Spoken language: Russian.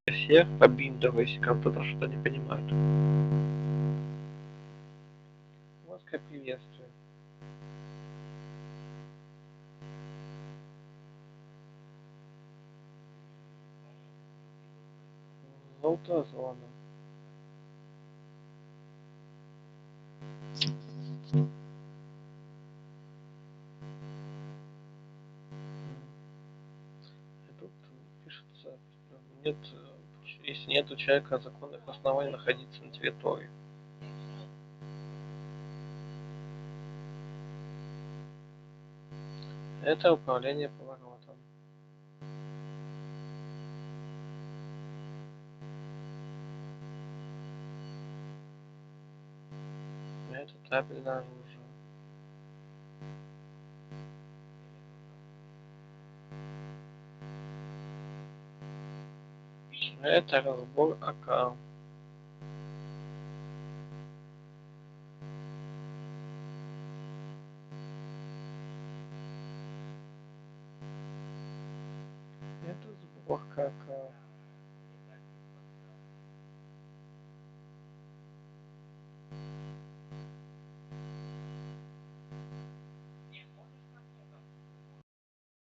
всех по биндовой, если кто-то что-то не понимает. Воское приветствие. Желтая зона. И тут пишется, нет, если нет у человека законных оснований находиться на территории. Это управление поворотом. Это табельное оружие. Это разбор АК. Это сборка АК.